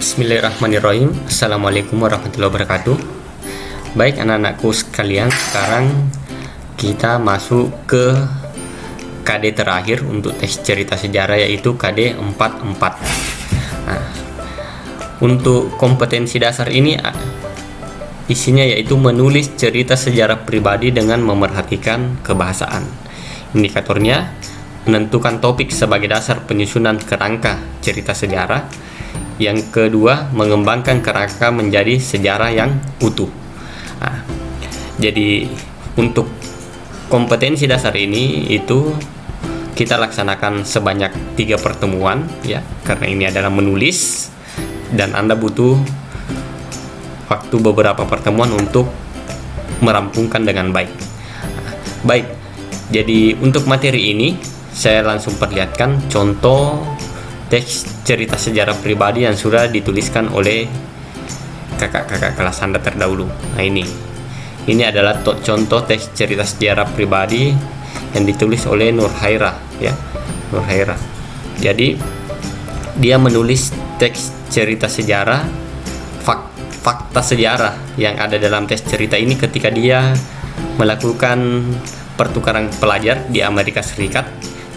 Bismillahirrahmanirrahim. Assalamualaikum warahmatullahi wabarakatuh. Baik anak-anakku sekalian, sekarang kita masuk ke KD terakhir untuk tes cerita sejarah, yaitu KD 44. Nah, untuk kompetensi dasar ini isinya yaitu menulis cerita sejarah pribadi dengan memerhatikan kebahasaan. Indikatornya menentukan topik sebagai dasar penyusunan kerangka cerita sejarah. Yang kedua, mengembangkan kerangka menjadi sejarah yang utuh. Nah, jadi untuk kompetensi dasar ini itu kita laksanakan sebanyak 3 pertemuan ya, karena ini adalah menulis dan Anda butuh waktu beberapa pertemuan untuk merampungkan dengan baik. Baik, jadi untuk materi ini saya langsung perlihatkan contoh teks cerita sejarah pribadi yang sudah dituliskan oleh kakak-kakak kelas Anda terdahulu. Nah, ini adalah contoh teks cerita sejarah pribadi yang ditulis oleh Nur Haira ya, Nur Haira. Jadi dia menulis teks cerita sejarah, fakta sejarah yang ada dalam teks cerita ini ketika dia melakukan pertukaran pelajar di Amerika Serikat.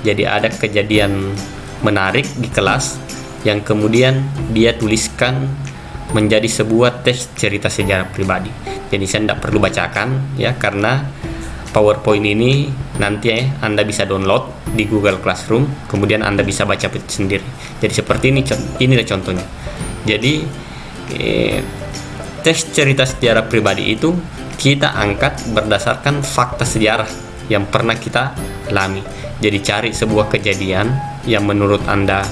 Jadi ada kejadian menarik di kelas yang kemudian dia tuliskan menjadi sebuah teks cerita sejarah pribadi. Jadi saya tidak perlu bacakan ya, karena PowerPoint ini nanti Anda bisa download di Google Classroom, kemudian Anda bisa baca sendiri. Jadi seperti inilah contohnya. Jadi teks cerita sejarah pribadi itu kita angkat berdasarkan fakta sejarah yang pernah kita alami. Jadi cari sebuah kejadian yang menurut Anda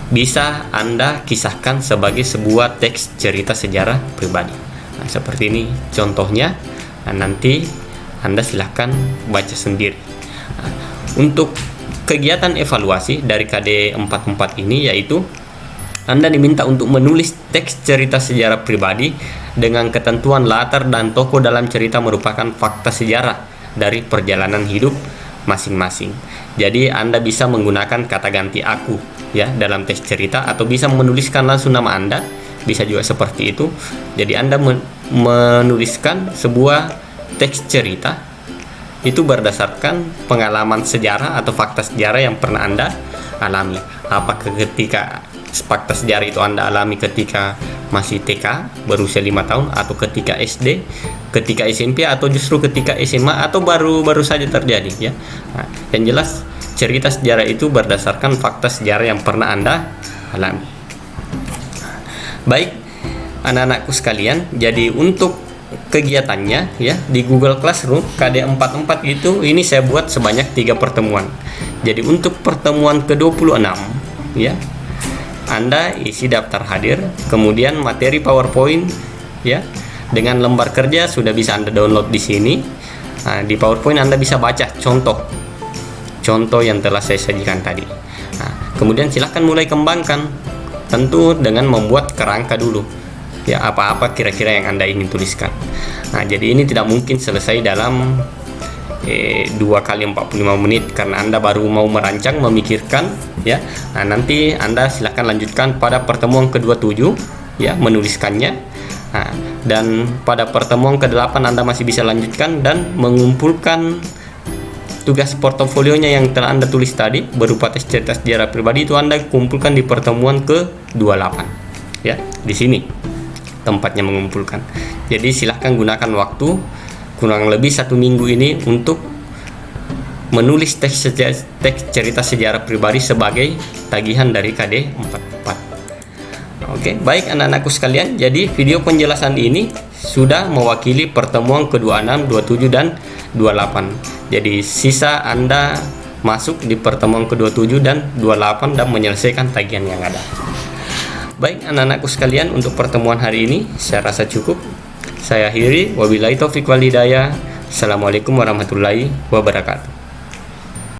bisa Anda kisahkan sebagai sebuah teks cerita sejarah pribadi. Nah, seperti ini contohnya. Nah, nanti Anda silahkan baca sendiri. Nah, untuk kegiatan evaluasi dari KD 44 ini yaitu Anda diminta untuk menulis teks cerita sejarah pribadi dengan ketentuan latar dan tokoh dalam cerita merupakan fakta sejarah dari perjalanan hidup masing-masing. Jadi Anda bisa menggunakan kata ganti aku ya dalam teks cerita, atau bisa menuliskan langsung nama Anda, bisa juga seperti itu. Jadi Anda menuliskan sebuah teks cerita itu berdasarkan pengalaman sejarah atau fakta sejarah yang pernah Anda alami. Apakah ketika fakta sejarah itu Anda alami ketika masih TK berusia 5 tahun, atau ketika SD, ketika SMP, atau justru ketika SMA, atau baru saja terjadi ya. Nah, yang jelas cerita sejarah itu berdasarkan fakta sejarah yang pernah Anda alami. Baik anak-anakku sekalian, jadi untuk kegiatannya ya di Google Classroom KD 44 itu ini saya buat sebanyak 3 pertemuan. Jadi untuk pertemuan ke-26 ya, Anda isi daftar hadir, kemudian materi PowerPoint ya, dengan lembar kerja sudah bisa Anda download di sini. Nah, di PowerPoint Anda bisa baca contoh yang telah saya sajikan tadi. Nah, kemudian silahkan mulai kembangkan, tentu dengan membuat kerangka dulu ya, apa-apa kira-kira yang Anda ingin tuliskan. Nah, jadi ini tidak mungkin selesai dalam 2 kali 45 menit karena Anda baru mau merancang, memikirkan ya. Nah, nanti Anda silahkan lanjutkan pada pertemuan ke-27 ya, menuliskannya. Nah, dan pada pertemuan ke-8 Anda masih bisa lanjutkan dan mengumpulkan tugas portofolionya yang telah Anda tulis tadi berupa tes cerita sejarah pribadi, itu Anda kumpulkan di pertemuan ke-28 ya. Di sini tempatnya mengumpulkan. Jadi silahkan gunakan waktu kurang lebih 1 minggu ini untuk menulis teks cerita sejarah pribadi sebagai tagihan dari KD 44. Oke, baik anak-anakku sekalian, jadi video penjelasan ini sudah mewakili pertemuan ke-26, 27 dan 28. Jadi sisa Anda masuk di pertemuan ke-27 dan 28 dan menyelesaikan tagihan yang ada. Baik anak-anakku sekalian, untuk pertemuan hari ini saya rasa cukup. Saya akhiri, wabillahi taufiq wal hidayah. Assalamualaikum warahmatullahi wabarakatuh.